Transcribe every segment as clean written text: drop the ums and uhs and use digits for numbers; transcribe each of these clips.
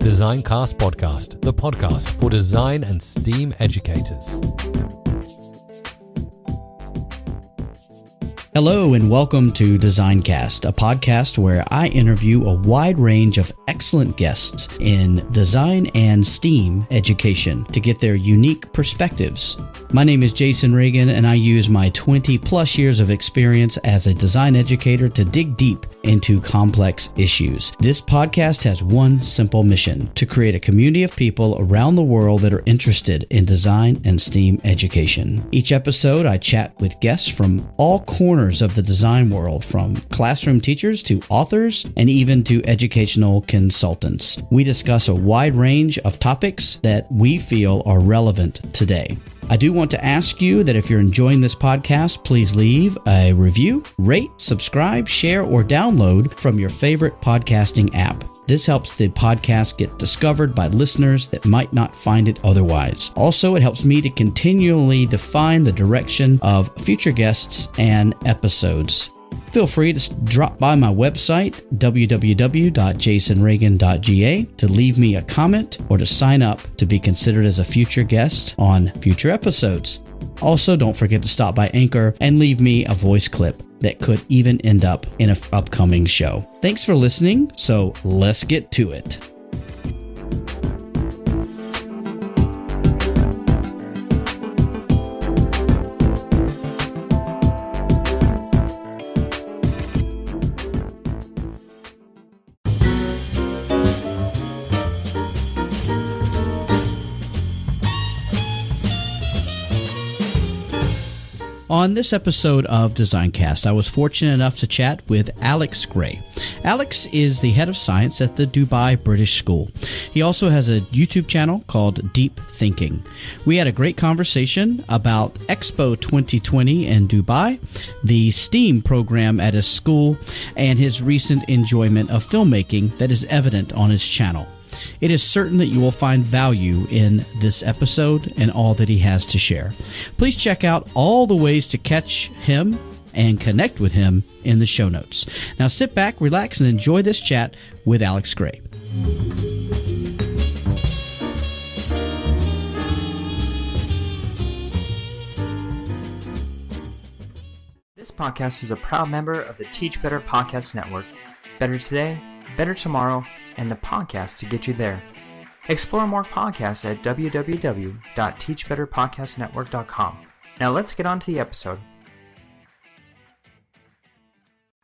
Designcast Podcast, the podcast for design and STEAM educators. Hello and welcome to Designcast, a podcast where I interview a wide range of excellent guests in design and STEAM education to get their unique perspectives. My name is Jason Reagan, and I use my 20 plus years of experience as a design educator to dig deep into complex issues. This podcast has one simple mission: to create a community of people around the world that are interested in design and STEAM education. Each episode, I chat with guests from all corners of the design world, from classroom teachers to authors and even to educational consultants. We discuss a wide range of topics that we feel are relevant today. I do want to ask you that if you're enjoying this podcast, please leave a review, rate, subscribe, share, or download from your favorite podcasting app. This helps the podcast get discovered by listeners that might not find it otherwise. Also, it helps me to continually define the direction of future guests and episodes. Feel free to drop by my website, www.jasonreagan.ga, to leave me a comment or to sign up to be considered as a future guest on future episodes. Also, don't forget to stop by Anchor and leave me a voice clip that could even end up in an upcoming show. Thanks for listening, so let's get to it. On this episode of Designcast, I was fortunate enough to chat with Alex Gray. Alex is the head of science at the Dubai British School. He also has a YouTube channel called Deep Thinking. We had a great conversation about Expo 2020 in Dubai, the STEAM program at his school, and his recent enjoyment of filmmaking that is evident on his channel. It is certain that you will find value in this episode and all that he has to share. Please check out all the ways to catch him and connect with him in the show notes. Now sit back, relax, and enjoy this chat with Alex Gray. This podcast is a proud member of the Teach Better Podcast Network. Better today, better tomorrow, and the podcast to get you there. Explore more podcasts at www.teachbetterpodcastnetwork.com. Now let's get on to the episode.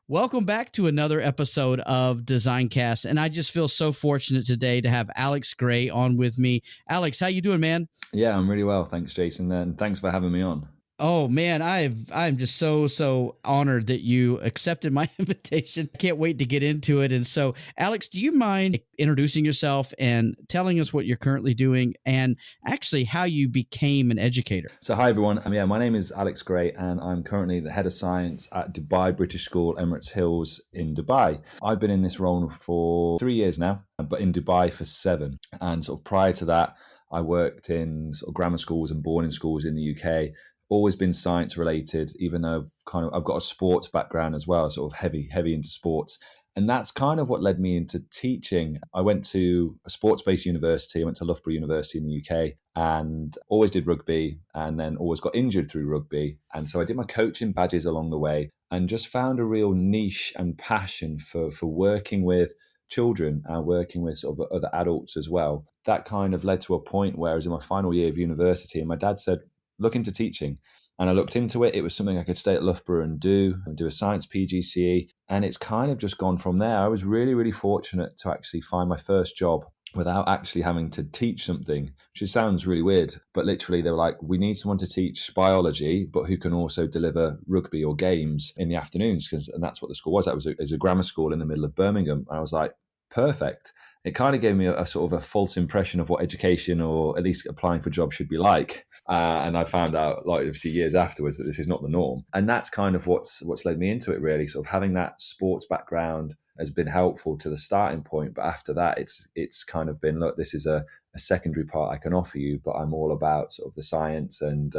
Welcome back to another episode of Designcast, and I just feel so fortunate today to have Alex Gray on with me. Alex, how you doing, man? Yeah, I'm really well. Thanks, Jason, and thanks for having me on. Oh man, I'm just so honored that you accepted my invitation. Can't wait to get into it. And so, Alex, do you mind introducing yourself and telling us what you're currently doing and actually how you became an educator? So hi everyone. My name is Alex Gray, and I'm currently the head of science at Dubai British School, Emirates Hills in Dubai. I've been in this role for 3 years now, but in Dubai for 7. And sort of prior to that, I worked in sort of grammar schools and boarding schools in the UK. Always been science related, even though I've got a sports background as well, sort of heavy into sports. And that's kind of what led me into teaching. I went to a sports-based university. I went to Loughborough University in the UK and always did rugby, and then always got injured through rugby. And so I did my coaching badges along the way and just found a real niche and passion for working with children and working with sort of other adults as well. That kind of led to a point where I was in my final year of university, and my dad said, look into teaching. And I looked into it. It was something I could stay at Loughborough and do a science PGCE. And it's kind of just gone from there. I was really, really fortunate to actually find my first job without actually having to teach something, which sounds really weird. But literally they were like, we need someone to teach biology, but who can also deliver rugby or games in the afternoons. And that's what the school was. That was a grammar school in the middle of Birmingham. And I was like, perfect. It kind of gave me a sort of a false impression of what education, or at least applying for jobs, should be like. And I found out, like, obviously years afterwards, that this is not the norm. And that's kind of what's led me into it, really. Sort of having that sports background has been helpful to the starting point. But after that, it's kind of been, look, this is a secondary part I can offer you, but I'm all about sort of the science and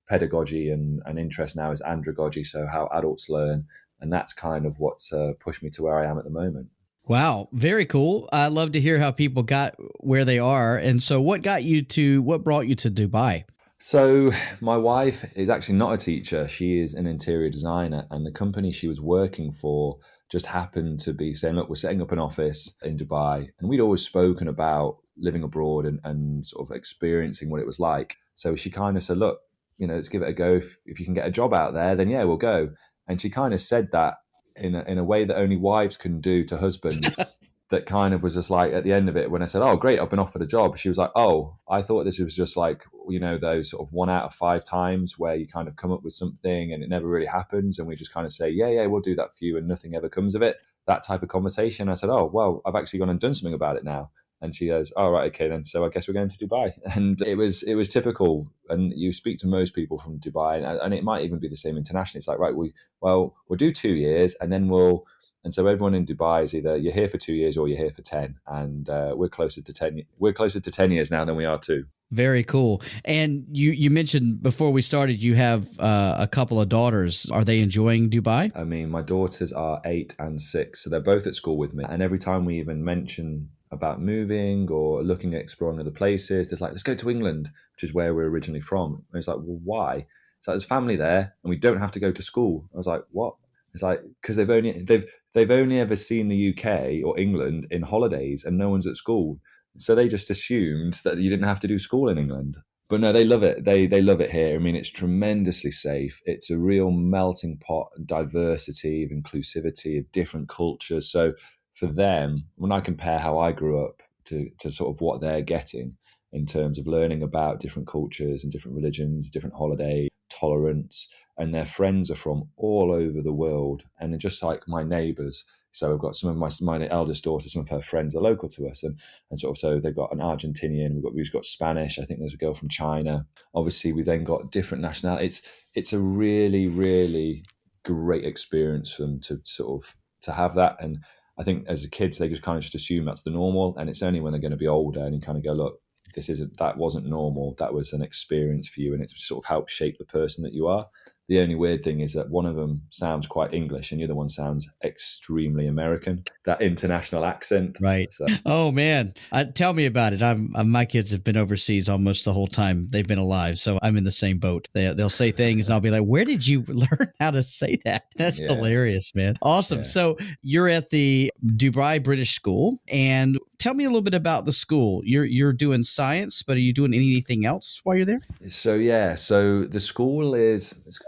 pedagogy, and interest now is andragogy, so how adults learn. And that's kind of what's pushed me to where I am at the moment. Wow, very cool. I love to hear how people got where they are. And so what brought you to Dubai? So my wife is actually not a teacher. She is an interior designer, and the company she was working for just happened to be saying, look, we're setting up an office in Dubai. And we'd always spoken about living abroad and sort of experiencing what it was like. So she kind of said, look, let's give it a go. If you can get a job out there, then yeah, we'll go. And she kind of said that in a way that only wives can do to husbands. That kind of was just like at the end of it, when I said, oh, great, I've been offered a job. She was like, oh, I thought this was just like, those sort of 1 out of 5 times where you kind of come up with something and it never really happens. And we just kind of say, yeah, we'll do that for you. And nothing ever comes of it. That type of conversation. I said, oh, well, I've actually gone and done something about it now. And she goes, oh, right, okay, then. So I guess we're going to Dubai. And it was typical. And you speak to most people from Dubai, and it might even be the same internationally. It's like, right, we'll do 2 years and then and so everyone in Dubai is either you're here for 2 years or you're here for 10. And we're closer to 10. We're closer to 10 years now than we are 2. Very cool. And you mentioned before we started, you have a couple of daughters. Are they enjoying Dubai? I mean, my daughters are 8 and 6, so they're both at school with me. And every time we even mention about moving or looking at exploring other places, there's like, let's go to England, which is where we're originally from. And it's like, well, why? It's like, there's family there and we don't have to go to school. I was like, what? It's like, because they've only ever seen the UK or England in holidays and no one's at school. So they just assumed that you didn't have to do school in England. But no, they love it. They love it here. I mean, it's tremendously safe. It's a real melting pot of diversity, of inclusivity, of different cultures. So for them, when I compare how I grew up to sort of what they're getting in terms of learning about different cultures and different religions, different holidays, tolerance, and their friends are from all over the world. And they're just like my neighbors. So I've got some of my eldest daughter, some of her friends are local to us. And sort of, so they've got an Argentinian, we've got Spanish. I think there's a girl from China. Obviously, we then got different nationalities. It's a really, really great experience for them to have that. And I think as a kids, they just kind of just assume that's the normal. And it's only when they're going to be older and you kind of go, look, that wasn't normal. That was an experience for you. And it's sort of helped shape the person that you are. The only weird thing is that one of them sounds quite English and the other one sounds extremely American. That international accent. Right. So. Oh, man. Tell me about it. My kids have been overseas almost the whole time they've been alive. So I'm in the same boat. They'll say things and I'll be like, where did you learn how to say that? That's hilarious, man. Awesome. Yeah. So you're at the Dubai British School, and tell me a little bit about the school. You're doing science, but are you doing anything else while you're there? So the school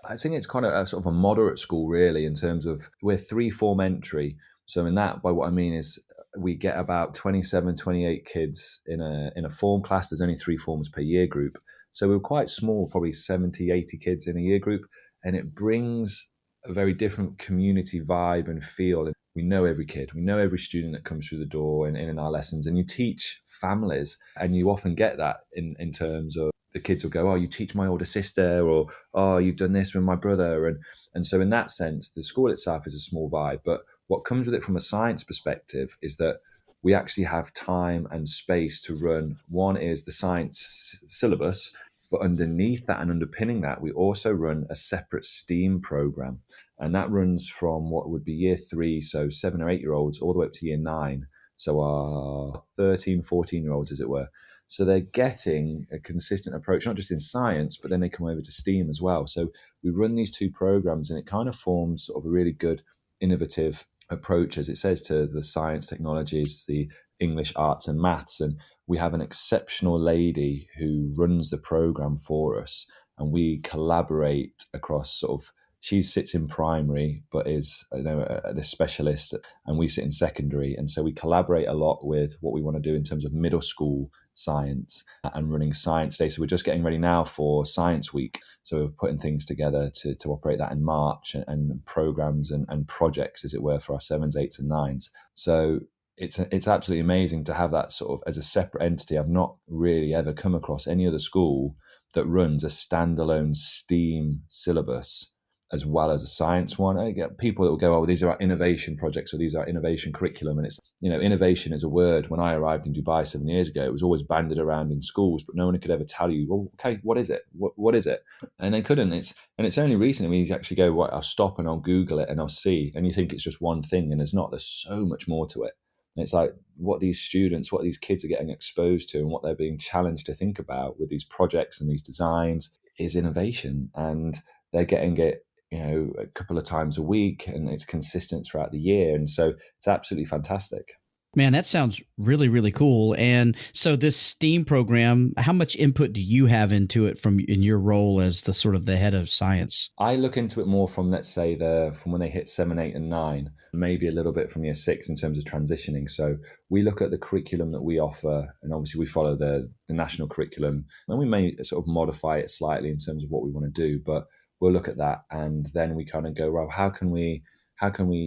I think it's kind of a sort of a moderate school, really, in terms of we're 3-form entry. So in that, by what I mean is we get about 27, 28 kids in a form class. There's only 3 forms per year group. So we're quite small, probably 70, 80 kids in a year group. And it brings a very different community vibe and feel. We know every kid, we know every student that comes through the door in our lessons, and you teach families, and you often get that in terms of the kids will go, oh, you teach my older sister, or, oh, you've done this with my brother. And so in that sense, the school itself is a small vibe. But what comes with it from a science perspective is that we actually have time and space to run. One is the science syllabus, but underneath that and underpinning that, we also run a separate STEAM program. And that runs from what would be year 3, so 7 or 8 year olds, all the way up to year 9. So our 13, 14-year-olds, as it were. So they're getting a consistent approach, not just in science, but then they come over to STEAM as well. So we run these 2 programs, and it kind of forms sort of a really good, innovative approach, as it says, to the science, technologies, the English, arts and maths. And we have an exceptional lady who runs the program for us, and we collaborate across sort of, she sits in primary, but is the specialist, and we sit in secondary. And so we collaborate a lot with what we want to do in terms of middle school science and running science day. So we're just getting ready now for Science Week. So we're putting things together to operate that in March, and programs and projects, as it were, for our 7s, 8s and 9s. So it's absolutely amazing to have that sort of as a separate entity. I've not really ever come across any other school that runs a standalone STEAM syllabus as well as a science one. I get people that will go, oh, these are our innovation projects, or these are our innovation curriculum. And it's, innovation is a word. When I arrived in Dubai 7 years ago, it was always banded around in schools, but no one could ever tell you, well, okay, what is it? What is it? And they couldn't. It's only recently when you actually go, well, I'll stop and I'll Google it and I'll see. And you think it's just one thing, and there's not. There's so much more to it. And it's like what these students, what these kids are getting exposed to and what they're being challenged to think about with these projects and these designs is innovation. And they're getting it, a couple of times a week, and it's consistent throughout the year. And so it's absolutely fantastic. Man, that sounds really, really cool. And so this STEAM program, how much input do you have into it in your role as the sort of the head of science? I look into it more from, let's say, from when they hit 7, 8, and 9, maybe a little bit from year 6 in terms of transitioning. So we look at the curriculum that we offer, and obviously we follow the national curriculum, and we may sort of modify it slightly in terms of what we want to do, but we'll look at that, and then we kind of go, well, how can we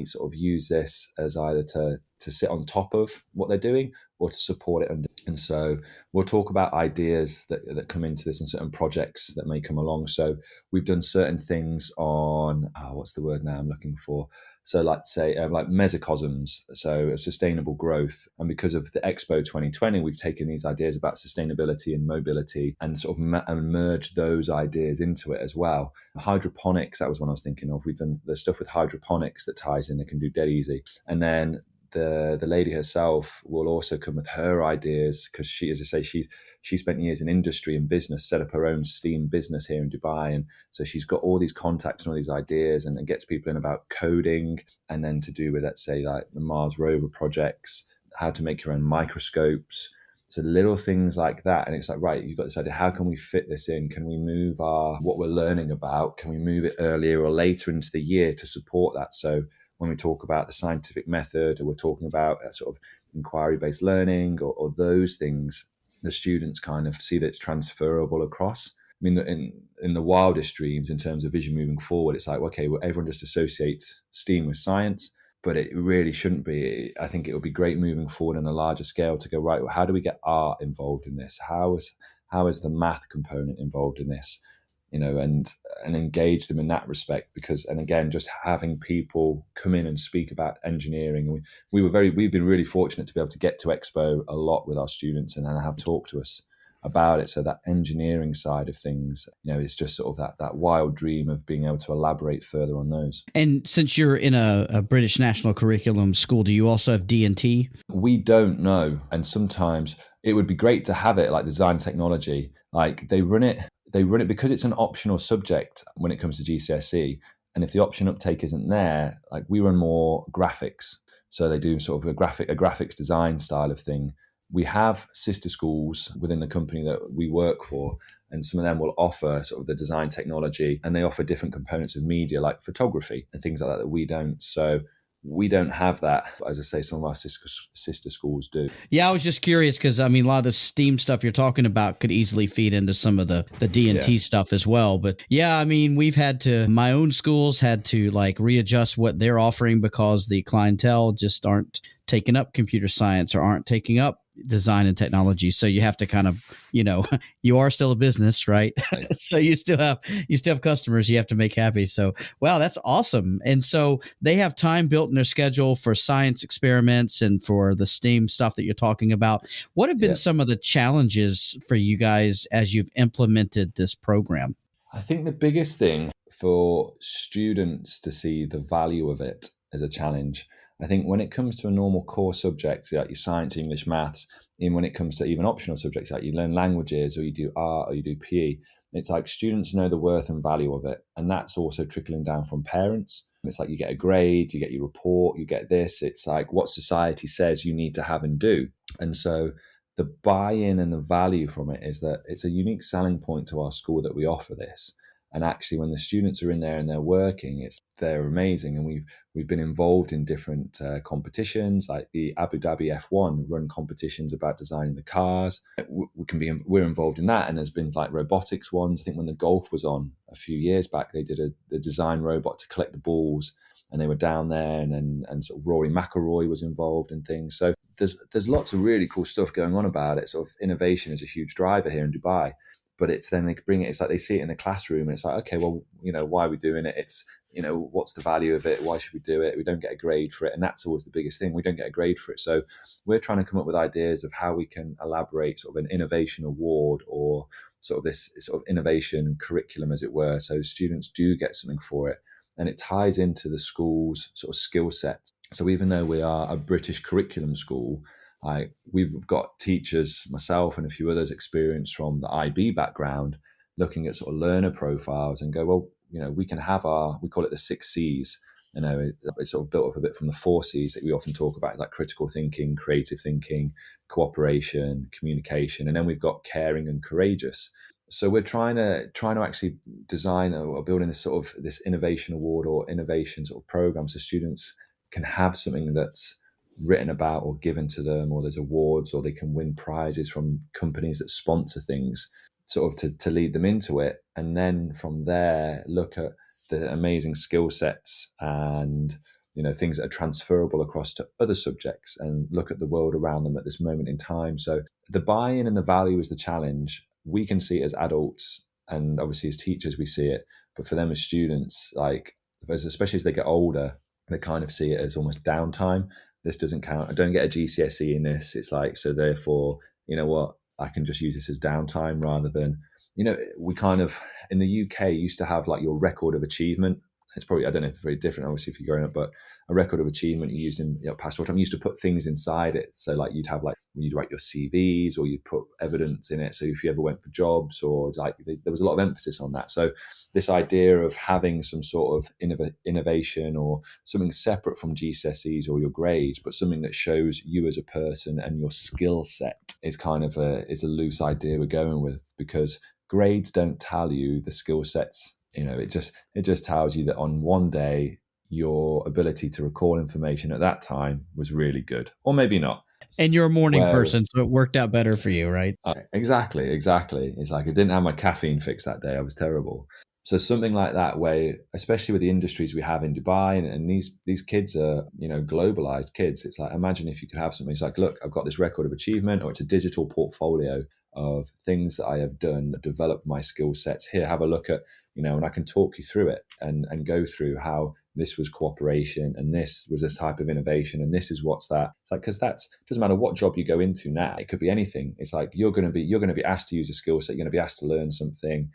sort of use this as either to sit on top of what they're doing or to support it under. And so we'll talk about ideas that come into this and certain projects that may come along. So we've done certain things on, what's the word now I'm looking for? So let's say like mesocosms, so sustainable growth. And because of the Expo 2020, we've taken these ideas about sustainability and mobility and sort of and merged those ideas into it as well. Hydroponics, that was one I was thinking of. We've done the stuff with hydroponics that ties in, that can do dead easy. And then the lady herself will also come with her ideas, because she, as I say, she spent years in industry and business, set up her own STEAM business here in Dubai, and so she's got all these contacts and all these ideas, and gets people in about coding, and then to do with, let's say, like the Mars rover projects, how to make your own microscopes, so little things like that. And it's like, right, you've got this idea, how can we fit this in? Can we move what we're learning about, can we move it earlier or later into the year to support that? So when we talk about the scientific method, or we're talking about sort of inquiry-based learning or those things, the students kind of see that it's transferable across. I mean, in the wildest dreams, in terms of vision moving forward, it's like, okay, well, everyone just associates STEAM with science, but it really shouldn't be. I think it would be great moving forward on a larger scale to go, right, well, how do we get art involved in this? How is the math component involved in this? And engage them in that respect, because, and again, just having people come in and speak about engineering. We've been really fortunate to be able to get to Expo a lot with our students and have talked to us about it. So that engineering side of things, it's just sort of that wild dream of being able to elaborate further on those. And since you're in a British national curriculum school, do you also have D&T? We don't know. And sometimes it would be great to have it like design technology. Like they run it because it's an optional subject when it comes to GCSE. And if the option uptake isn't there, like we run more graphics. So they do sort of a graphics design style of thing. We have sister schools within the company that we work for, and some of them will offer sort of the design technology, and they offer different components of media like photography and things like that we don't. So we don't have that. As I say, some of our sister schools do. Yeah, I was just curious because, I mean, a lot of the STEAM stuff you're talking about could easily feed into some of the D&T stuff as well. But yeah, I mean, my own schools had to like readjust what they're offering because the clientele just aren't taking up computer science or aren't taking up design and technology. So you have to kind of, you are still a business, right? So you still have customers you have to make happy. So, wow, that's awesome. And so they have time built in their schedule for science experiments and for the STEAM stuff that you're talking about. What have been some of the challenges for you guys as you've implemented this program? I think the biggest thing for students to see the value of it as a challenge. I think when it comes to a normal core subject, like your science, English, maths, and when it comes to even optional subjects, like you learn languages or you do art or you do PE, it's like students know the worth and value of it. And that's also trickling down from parents. It's like you get a grade, you get your report, you get this. It's like what society says you need to have and do. And so the buy-in and the value from it is that it's a unique selling point to our school that we offer this. And actually, when the students are in there and they're working, they're amazing. And we've been involved in different competitions, like the Abu Dhabi F1 run competitions about designing the cars. We're involved in that, and there's been like robotics ones. I think when the golf was on a few years back, they did the design robot to collect the balls, and they were down there, and sort of Rory McIlroy was involved in things. So there's lots of really cool stuff going on about it. Sort of innovation is a huge driver here in Dubai. But it's then they bring it, it's like they see it in the classroom and it's like, okay, well, why are we doing it? It's, what's the value of it? Why should we do it? We don't get a grade for it. And that's always the biggest thing. We don't get a grade for it. So we're trying to come up with ideas of how we can elaborate sort of an innovation award or sort of this sort of innovation curriculum, as it were. So students do get something for it. And it ties into the school's sort of skill sets. So even though we are a British curriculum school, we've got teachers, myself and a few others, experience from the IB background, looking at sort of learner profiles and go, well, we can have we call it the 6 Cs. It's sort of built up a bit from the 4 Cs that we often talk about, like critical thinking, creative thinking, cooperation, communication, and then we've got caring and courageous. So we're trying to actually design or building this innovation award or innovation sort of program, so students can have something that's written about or given to them, or there's awards, or they can win prizes from companies that sponsor things, sort of to lead them into it. And then from there, look at the amazing skill sets and things that are transferable across to other subjects, and look at the world around them at this moment in time. So the buy-in and the value is the challenge. We can see it as adults, and obviously as teachers we see it, but for them as students, especially as they get older, they kind of see it as almost downtime. This doesn't count. I don't get a GCSE in this. It's like, so therefore, you know what, I can just use this as downtime, rather than, we kind of, in the UK, used to have like your record of achievement. It's probably, I don't know if it's very different, obviously, if you're growing up, but a record of achievement you used in pastoral time. You used to put things inside it. So like you'd have, like, when you'd write your CVs, or you'd put evidence in it. So if you ever went for jobs, or like, there was a lot of emphasis on that. So this idea of having some sort of innovation or something separate from GCSEs or your grades, but something that shows you as a person and your skill set, is kind of a loose idea we're going with, because grades don't tell you the skill sets. It just tells you that on one day your ability to recall information at that time was really good, or maybe not. And you're a morning person, so it worked out better for you, right? Exactly. It's like I didn't have my caffeine fix that day. I was terrible. So something like that, where, especially with the industries we have in Dubai, and these kids are, globalized kids. It's like, imagine if you could have something. It's like, look, I've got this record of achievement, or it's a digital portfolio of things that I have done that develop my skill sets. Here, have a look at, and I can talk you through it and go through how this was cooperation, and this was this type of innovation, and this is what's that. It's like, because that doesn't matter what job you go into now. It could be anything. It's like, you're going to be asked to use a skill set. You're going to be asked to learn something.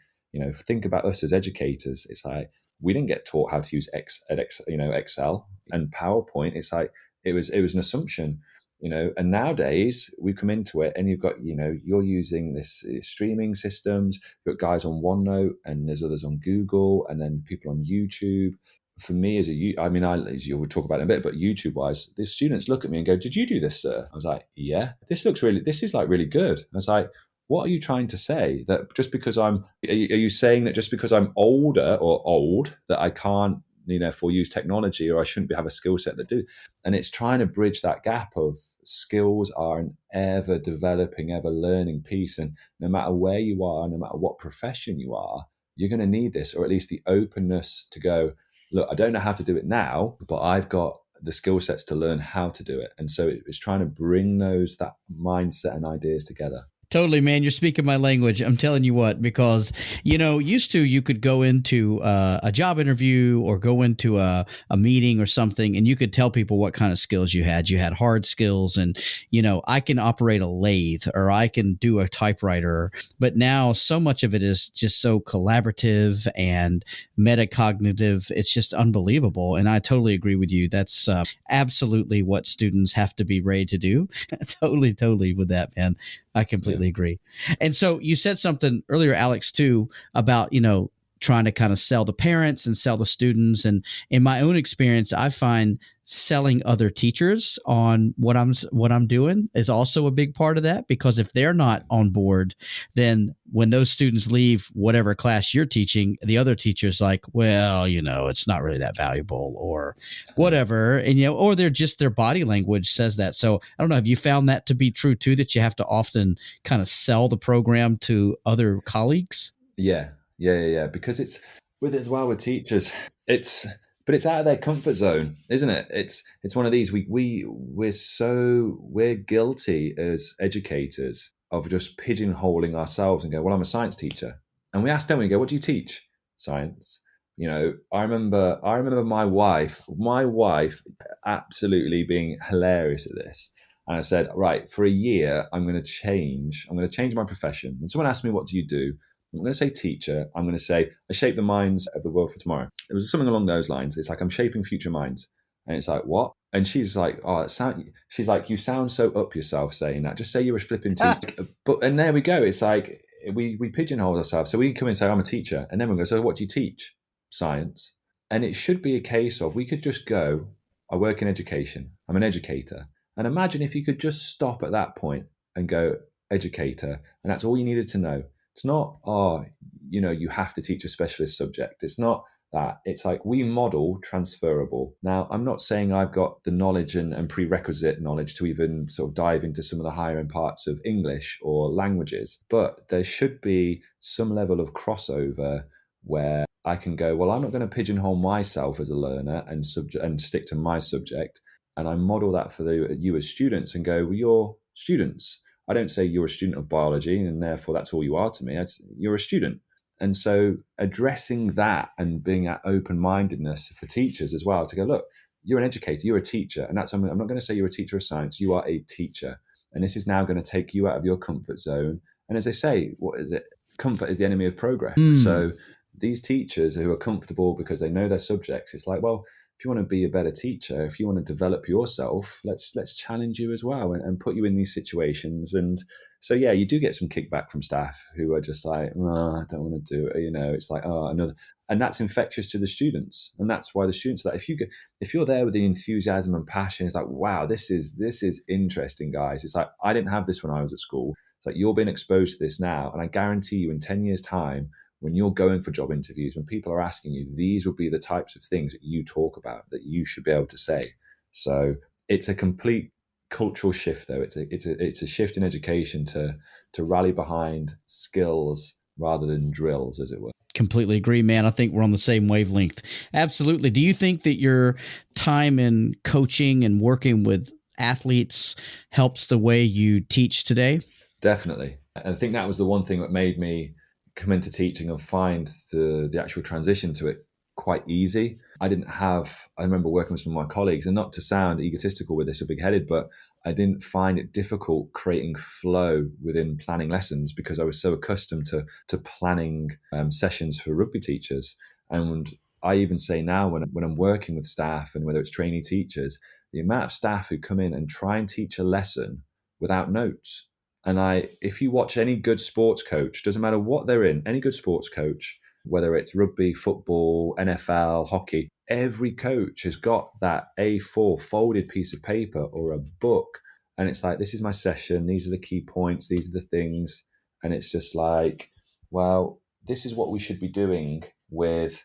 Think about us as educators. It's like, we didn't get taught how to use Excel and PowerPoint. It's like, it was an assumption. And nowadays we come into it, and you've got, you're using this streaming systems. You've got guys on OneNote, and there's others on Google, and then people on YouTube. For me, as you'll talk about it in a bit, but YouTube wise, the students look at me and go, "Did you do this, sir?" I was like, "Yeah, this is like really good." I was like, "What are you trying to say? That just because are you saying that just because I'm older or old, that I can't, use technology, or I shouldn't have a skill set that do?" And it's trying to bridge that gap of skills are an ever developing, ever learning piece. And no matter where you are, no matter what profession you are, you're going to need this, or at least the openness to go, look, I don't know how to do it now, but I've got the skill sets to learn how to do it. And so it's trying to bring that mindset and ideas together. Totally, man. You're speaking my language. I'm telling you what, because, used to, you could go into a job interview or go into a meeting or something, and you could tell people what kind of skills you had. You had hard skills, and, I can operate a lathe, or I can do a typewriter. But now so much of it is just so collaborative and metacognitive. It's just unbelievable. And I totally agree with you. That's absolutely what students have to be ready to do. Totally with that, man. I completely agree. And so you said something earlier, Alex, too, about, trying to kind of sell the parents and sell the students. And in my own experience, I find selling other teachers on what I'm doing is also a big part of that, because if they're not on board, then when those students leave whatever class you're teaching, the other teacher's like, well, it's not really that valuable, or whatever. And, or they're just, their body language says that. So I don't know, have you found that to be true too, that you have to often kind of sell the program to other colleagues? Yeah. Because it's with teachers, it's out of their comfort zone, isn't it? It's one of these, we're guilty as educators of just pigeonholing ourselves and go, well, I'm a science teacher. And we ask them, we go, what do you teach? Science. I remember my wife absolutely being hilarious at this. And I said, right, for a year, I'm going to change my profession. When someone asks me, what do you do? I'm going to say teacher. I'm going to say, I shape the minds of the world for tomorrow. It was something along those lines. It's like, I'm shaping future minds. And it's like, what? And she's like, she's like, you sound so up yourself saying that. Just say you're a flipping teacher. And there we go. It's like we pigeonhole ourselves. So we come in and say, I'm a teacher. And then we go, so what do you teach? Science. And it should be a case of, we could just go, I work in education. I'm an educator. And imagine if you could just stop at that point and go, educator. And that's all you needed to know. It's not, you have to teach a specialist subject. It's not that. It's like, we model transferable. Now, I'm not saying I've got the knowledge and prerequisite knowledge to even sort of dive into some of the higher end parts of English or languages, but there should be some level of crossover where I can go, well, I'm not going to pigeonhole myself as a learner and stick to my subject. And I model that for you as students and go, well, you're students. I don't say you're a student of biology and therefore that's all you are to me. You're a student. And so addressing that and being that open-mindedness for teachers as well to go, look, you're an educator, you're a teacher. And I'm not going to say you're a teacher of science, you are a teacher. And this is now going to take you out of your comfort zone. And as they say, what is it? Comfort is the enemy of progress. So these teachers who are comfortable because they know their subjects, it's like, well, if you want to be a better teacher, if you want to develop yourself, let's challenge you as well and put you in these situations. And so, yeah, you do get some kickback from staff who are just like, oh, I don't want to do it. It's like, oh, another. And that's infectious to the students. And that's why the students are like, if you're there with the enthusiasm and passion, it's like, wow, this is interesting, guys. It's like, I didn't have this when I was at school. It's like, you're being exposed to this now. And I guarantee you in 10 years' time, when you're going for job interviews, when people are asking you, these will be the types of things that you talk about, that you should be able to say. So it's a complete cultural shift, though. It's a shift in education to rally behind skills rather than drills, as it were. Completely agree, man. I think we're on the same wavelength. Absolutely. Do you think that your time in coaching and working with athletes helps the way you teach today? Definitely. And I think that was the one thing that made me come into teaching and find the actual transition to it quite easy. I remember working with some of my colleagues, and not to sound egotistical with this or big-headed, but I didn't find it difficult creating flow within planning lessons because I was so accustomed to planning sessions for rugby teachers. And I even say now when I'm working with staff, and whether it's trainee teachers, the amount of staff who come in and try and teach a lesson without notes. And if you watch any good sports coach, doesn't matter what they're in, any good sports coach, whether it's rugby, football, NFL, hockey, every coach has got that A4 folded piece of paper or a book. And it's like, this is my session. These are the key points. These are the things. And it's just like, well, this is what we should be doing with,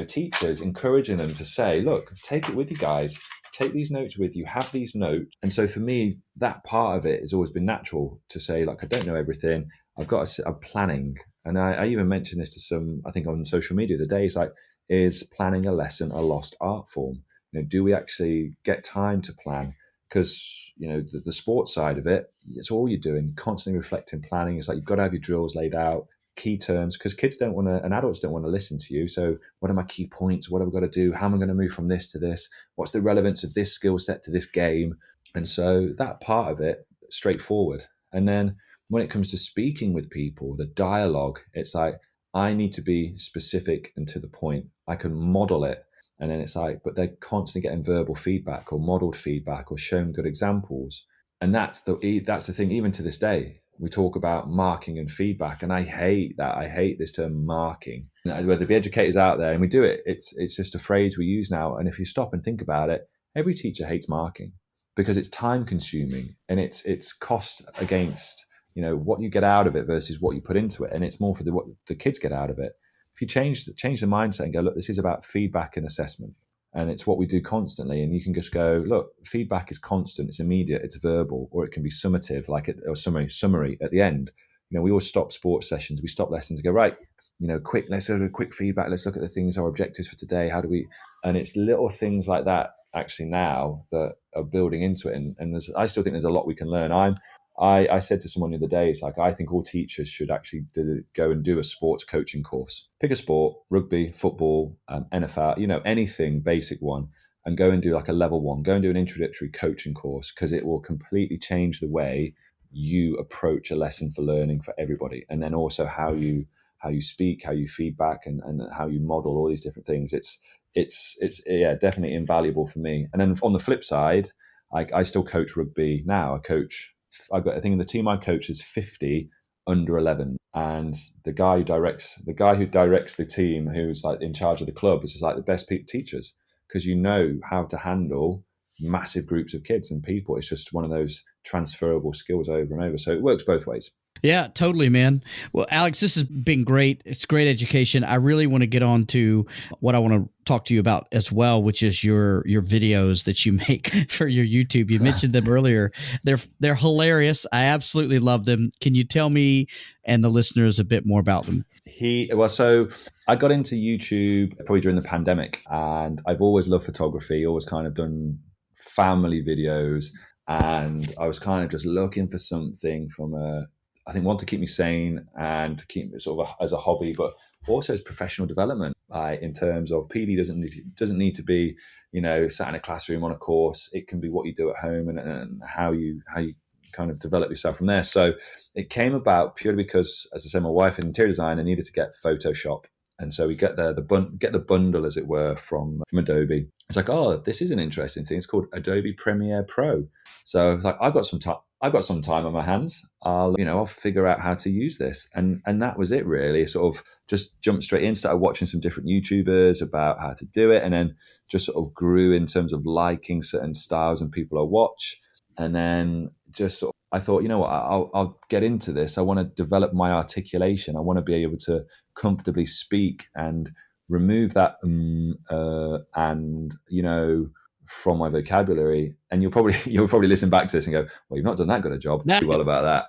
teachers, encouraging them to say, look, take it with you guys. Take these notes with you, have these notes. And so for me, that part of it has always been natural to say, like, I don't know everything. I've got a planning. And I even mentioned this to some, I think on social media the day, it's like, is planning a lesson a lost art form? Do we actually get time to plan? Because, the sports side of it, it's all you're doing, constantly reflecting, planning. It's like, you've got to have your drills laid out, key terms, because kids don't want to, and adults don't want to listen to you. So what are my key points? What have I got to do? How am I going to move from this to this? What's the relevance of this skill set to this game? And so that part of it, straightforward. And then when it comes to speaking with people, the dialogue, it's like, I need to be specific and to the point. I can model it. And then it's like, but they're constantly getting verbal feedback or modeled feedback or shown good examples. And that's the thing, even to this day. We talk about marking and feedback, and I hate that. I hate this term marking. Whether the educators out there, and we do it, it's just a phrase we use now. And if you stop and think about it, every teacher hates marking because it's time consuming and it's cost against, what you get out of it versus what you put into it. And it's more for what the kids get out of it. If you change the mindset and go, look, this is about feedback and assessment. And it's what we do constantly. And you can just go, look, feedback is constant, it's immediate, it's verbal, or it can be summative, or summary at the end. We always stop sports sessions, we stop lessons and go, right, quick, let's do a quick feedback. Let's look at the things, our objectives for today. How do we, and it's little things like that actually now that are building into it. And I still think there's a lot we can learn. I said to someone the other day, it's like, I think all teachers should actually go and do a sports coaching course. Pick a sport, rugby, football, NFL, anything, basic one, and go and do like a level 1. Go and do an introductory coaching course, because it will completely change the way you approach a lesson for learning for everybody. And then also how you how you speak, how you feedback, and how you model all these different things. It's yeah, definitely invaluable for me. And then on the flip side, I still coach rugby now. I think the team I coach is 50 under 11, and the guy who directs the team, who's like in charge of the club, is just like the best teachers, because you know how to handle massive groups of kids and people. It's just one of those transferable skills over and over. So it works both ways. Yeah, totally, man. Well, Alex, this has been great. It's great education. I really want to get on to what I want to talk to you about as well, which is your videos that you make for your YouTube. You mentioned them earlier. They're hilarious. I absolutely love them. Can you tell me and the listeners a bit more about them? So I got into YouTube probably during the pandemic, and I've always loved photography, always kind of done family videos, and I was kind of just looking for something from I think, one, to keep me sane and to keep it sort of as a hobby, but also as professional development. In terms of PD doesn't need to be, sat in a classroom on a course. It can be what you do at home and how you kind of develop yourself from there. So it came about purely because, as I said, my wife in interior design, I needed to get Photoshop. And so we get the bundle, as it were, from Adobe. It's like, oh, this is an interesting thing. It's called Adobe Premiere Pro. So like, I've got some time on my hands. I'll figure out how to use this. And that was it, really. Sort of just jumped straight in, started watching some different YouTubers about how to do it, and then just sort of grew in terms of liking certain styles and people I watch. And then just sort of, I thought, I'll get into this. I want to develop my articulation. I want to be able to comfortably speak and remove that from my vocabulary. And you'll probably listen back to this and go, well, you've not done that good a job too well about that.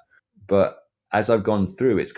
But as I've gone through, it's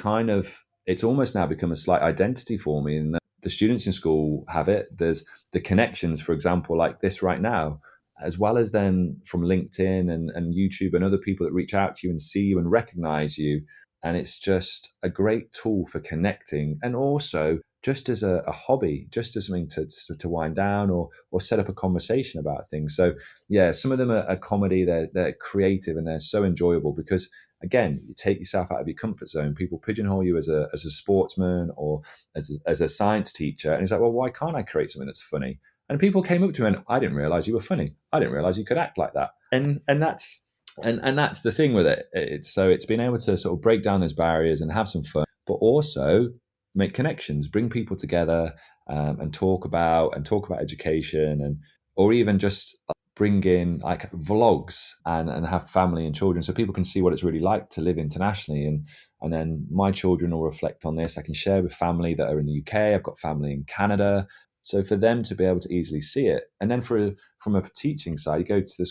almost now become a slight identity for me, in that the students in school have it. There's the connections, for example, like this right now, as well as then from LinkedIn and YouTube and other people that reach out to you and see you and recognize you. And it's just a great tool for connecting, and also just as a hobby, just as something to wind down or set up a conversation about things. So yeah, some of them are comedy, they're creative, and they're so enjoyable because, again, you take yourself out of your comfort zone. People pigeonhole you as a sportsman or as a science teacher. And it's like, well, why can't I create something that's funny? And people came up to me and, I didn't realize you were funny. I didn't realize you could act like that. And that's the thing with it. It's been able to sort of break down those barriers and have some fun, but also make connections, bring people together, and talk about education, or even just bring in like vlogs and have family and children, so people can see what it's really like to live internationally. And then my children will reflect on this. I can share with family that are in the UK. I've got family in Canada. So for them to be able to easily see it. And then from a teaching side, you go into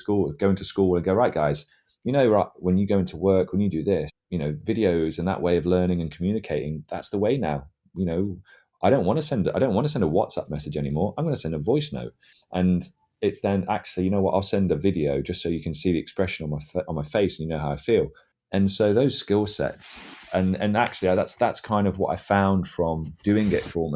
school and go, right, guys, right, when you go into work, when you do this, videos and that way of learning and communicating, that's the way now. I don't want to send a WhatsApp message anymore. I'm going to send a voice note. And it's then actually, I'll send a video just so you can see the expression on my face and you know how I feel. And so those skill sets, and actually that's kind of what I found from doing it for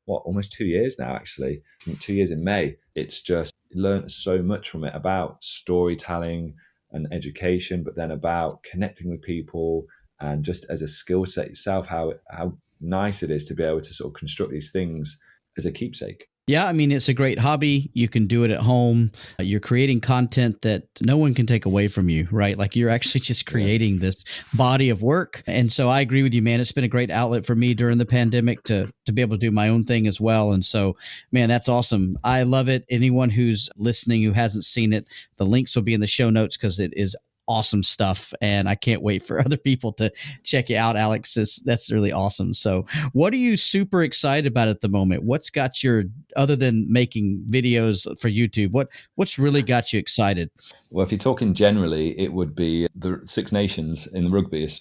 almost 2 years now, actually. 2 years in May. It's just learned so much from it about storytelling and education, but then about connecting with people, and just as a skill set itself, how nice it is to be able to sort of construct these things as a keepsake. Yeah, I mean, it's a great hobby. You can do it at home. You're creating content that no one can take away from you, right? Like, you're actually just creating this body of work. And so I agree with you, man. It's been a great outlet for me during the pandemic to be able to do my own thing as well. And so, man, that's awesome. I love it. Anyone who's listening who hasn't seen it, the links will be in the show notes because it is awesome stuff. And I can't wait for other people to check you out, Alex. That's really awesome. So what are you super excited about at the moment? What's got other than making videos for YouTube, what's really got you excited? Well, if you're talking generally, it would be the Six Nations in rugby has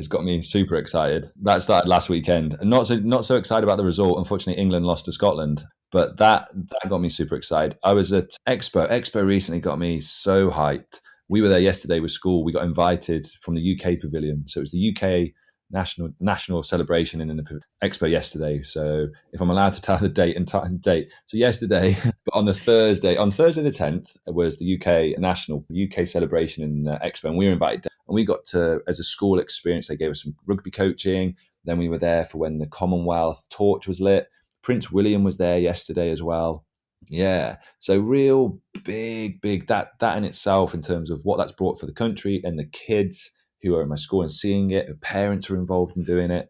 got me super excited. That started last weekend. And not so excited about the result. Unfortunately, England lost to Scotland. But that got me super excited. I was at Expo. Expo recently got me so hyped. We were there yesterday with school. We got invited from the UK pavilion. So it was the UK national celebration in the Expo yesterday. So if I'm allowed to tell the date and date. So yesterday, but on Thursday the 10th, was the UK celebration in Expo. And we were invited there. And we got to, as a school experience, they gave us some rugby coaching. Then we were there for when the Commonwealth torch was lit. Prince William was there yesterday as well. Yeah. So real big, that in itself, in terms of what that's brought for the country and the kids who are in my school and seeing it, the parents are involved in doing it.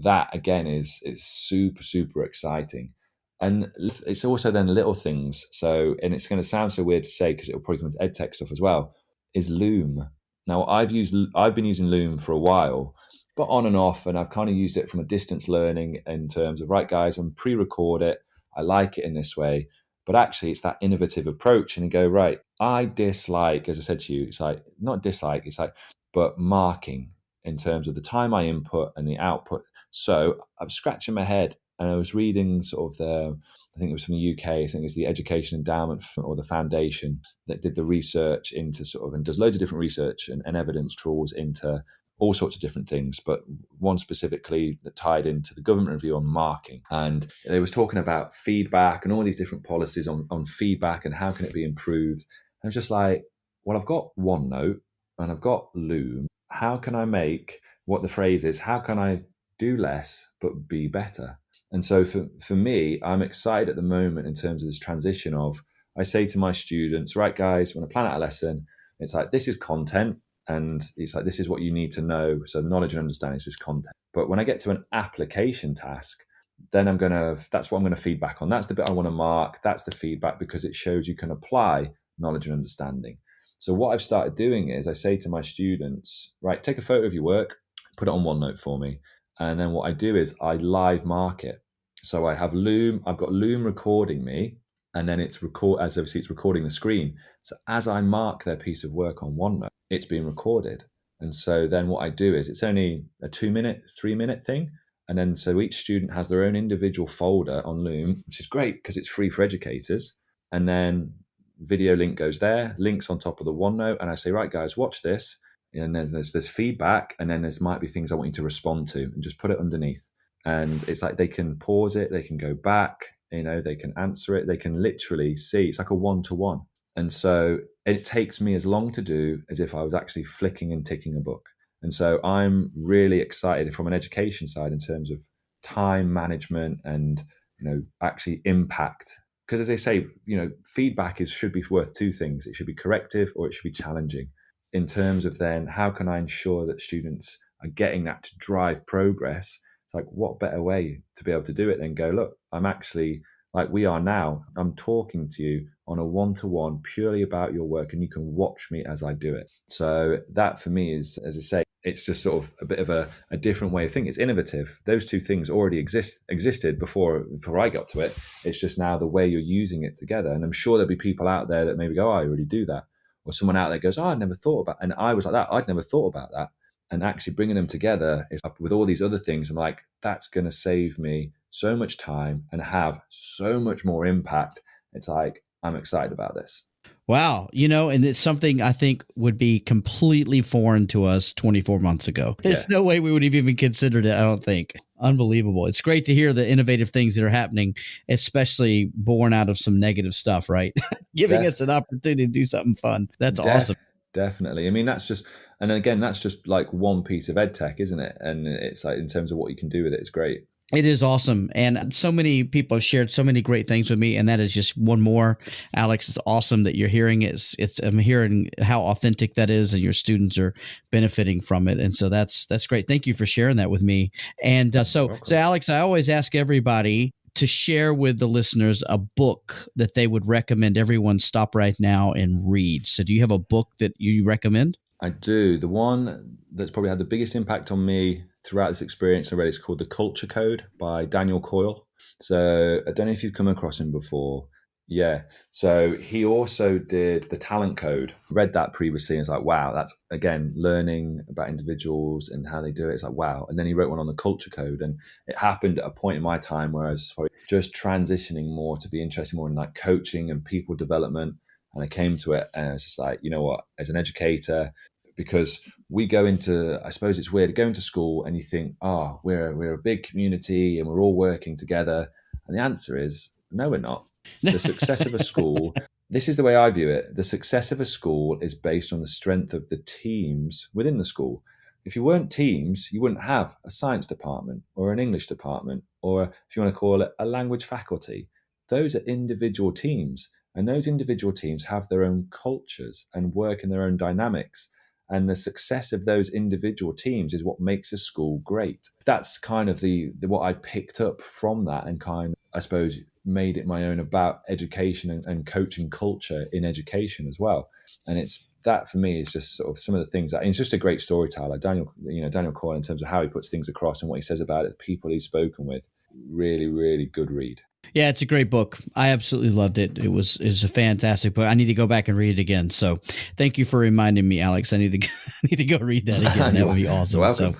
That again is super exciting. And it's also then little things. So, and it's going to sound so weird to say because it'll probably come to EdTech stuff as well, is Loom. Now I've been using Loom for a while, but on and off, and I've kind of used it from a distance learning in terms of, right guys, I'm pre-record it. I like it in this way, but actually it's that innovative approach, and you go, right, I dislike, as I said to you, it's like, not dislike, it's like, but marking in terms of the time I input and the output. So I'm scratching my head, and I was reading sort of I think it was from the UK, I think it's the Education Endowment or the Foundation that did the research into sort of, and does loads of different research and evidence trawls into all sorts of different things, but one specifically that tied into the government review on marking. And it was talking about feedback and all these different policies on feedback and how can it be improved. And I'm just like, well, I've got OneNote and I've got Loom. How can I make, what the phrase is, how can I do less but be better? And so for me, I'm excited at the moment in terms of this transition of, I say to my students, right guys, when I plan out a lesson, it's like, this is content. And it's like, this is what you need to know. So knowledge and understanding is just content. But when I get to an application task, then that's what I'm going to feedback on. That's the bit I want to mark. That's the feedback, because it shows you can apply knowledge and understanding. So what I've started doing is I say to my students, right, take a photo of your work, put it on OneNote for me. And then what I do is I live mark it. So I have Loom, I've got Loom recording me, and then it's recording the screen. So as I mark their piece of work on OneNote, it's being recorded. And so then what I do is, it's only a 2-minute, 3-minute thing. And then so each student has their own individual folder on Loom, which is great because it's free for educators. And then video link goes there, links on top of the OneNote. And I say, right, guys, watch this. And then there's feedback. And then there might be things I want you to respond to, and just put it underneath. And it's like, they can pause it, they can go back, they can answer it, they can literally see. It's like a one-to-one. And so it takes me as long to do as if I was actually flicking and ticking a book. And so I'm really excited from an education side in terms of time management and, actually impact. Because as they say, feedback should be worth two things. It should be corrective or it should be challenging. In terms of then, how can I ensure that students are getting that to drive progress? It's like, what better way to be able to do it than go, look, I'm actually, like we are now, I'm talking to you on a one-to-one purely about your work, and you can watch me as I do it. So that for me is, as I say, it's just sort of a bit of a different way of thinking. It's innovative. Those two things already existed before I got to it. It's just now the way you're using it together. And I'm sure there'll be people out there that maybe go, oh, I already do that. Or someone out there goes, oh, I'd never thought about, and I was like that. I'd never thought about that. And actually bringing them together is with all these other things. I'm like, that's going to save me so much time and have so much more impact. It's like, I'm excited about this. Wow. And it's something I think would be completely foreign to us 24 months ago. There's no way we would have even considered it, I don't think. Unbelievable. It's great to hear the innovative things that are happening, especially born out of some negative stuff, right? Giving us an opportunity to do something fun. That's awesome. Definitely. I mean, that's just like one piece of EdTech, isn't it? And it's like, in terms of what you can do with it, it's great. It is awesome. And so many people have shared so many great things with me. And that is just one more. Alex, it's awesome that you're hearing it. I'm hearing how authentic that is, and your students are benefiting from it. And so that's great. Thank you for sharing that with me. And so Alex, I always ask everybody to share with the listeners a book that they would recommend everyone stop right now and read. So do you have a book that you recommend? I do. The one that's probably had the biggest impact on me throughout this experience already is called The Culture Code by Daniel Coyle. So I don't know if you've come across him before. Yeah. So he also did The Talent Code. Read that previously and it's like, wow, that's, again, learning about individuals and how they do it. It's like, wow. And then he wrote one on The Culture Code. And it happened at a point in my time where I was just transitioning more to be interested more in like coaching and people development. And I came to it and I was just like, you know what, as an educator, because we go into, I suppose it's weird, go into school and you think, we're a big community and we're all working together. And the answer is, no, we're not. The success of a school, this is the way I view it. The success of a school is based on the strength of the teams within the school. if you weren't teams, you wouldn't have a science department or an English department, or if you want to call it a language faculty. Those are individual teams, and those individual teams have their own cultures and work in their own dynamics. And the success of those individual teams is what makes a school great. That's kind of the what I picked up from that, and kind of, I suppose, made it my own about education and coaching culture in education as well. And it's that for me is just sort of some of the things that, and it's just a great storyteller. Daniel Coyle, in terms of how he puts things across and what he says about it, the people he's spoken with, really, really good read. Yeah, it's a great book. I absolutely loved it. It was a fantastic book. I need to go back and read it again. So thank you for reminding me, Alex. I need to go read that again. That would be awesome.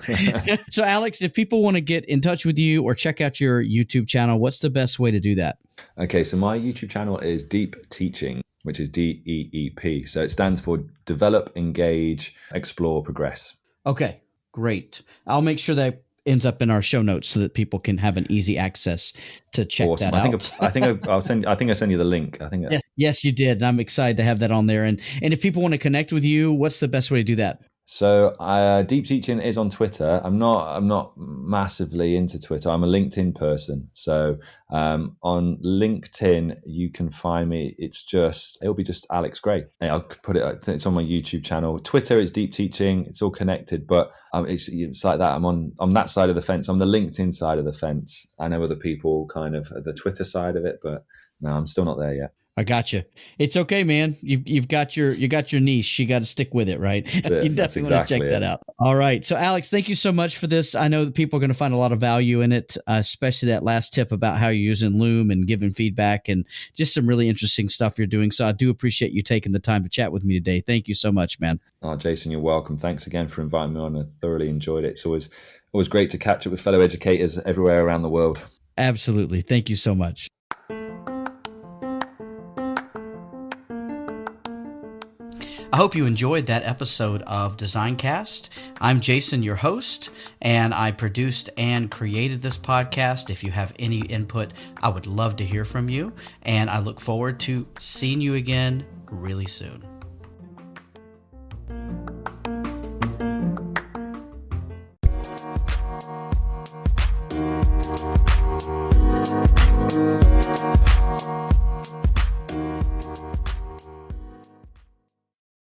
So Alex, if people want to get in touch with you or check out your YouTube channel, what's the best way to do that? Okay, so my YouTube channel is Deep Teaching, which is DEEP. So it stands for Develop, Engage, Explore, Progress. Okay, great. I'll make sure that ends up in our show notes so that people can have an easy access to check that out. I think I sent you the link. I think that's... Yes, you did. And I'm excited to have that on there. And if people want to connect with you, what's the best way to do that? So Deep Teaching is on Twitter. I'm not massively into Twitter. I'm a LinkedIn person. So on LinkedIn, you can find me. It'll be just Alex Gray. I'll put it. It's on my YouTube channel. Twitter is Deep Teaching. It's all connected, but it's like that. I'm on that side of the fence. I'm the LinkedIn side of the fence. I know other people kind of the Twitter side of it, but no, I'm still not there yet. I got you. It's okay, man. You've got your niche. You got to stick with it, right? You definitely want to check that out. All right. So Alex, thank you so much for this. I know that people are going to find a lot of value in it, especially that last tip about how you're using Loom and giving feedback, and just some really interesting stuff you're doing. So I do appreciate you taking the time to chat with me today. Thank you so much, man. Oh, Jason, you're welcome. Thanks again for inviting me on. I thoroughly enjoyed it. It's always great to catch up with fellow educators everywhere around the world. Absolutely. Thank you so much. I hope you enjoyed that episode of DesignCast. I'm Jason, your host, and I produced and created this podcast. If you have any input, I would love to hear from you, and I look forward to seeing you again really soon.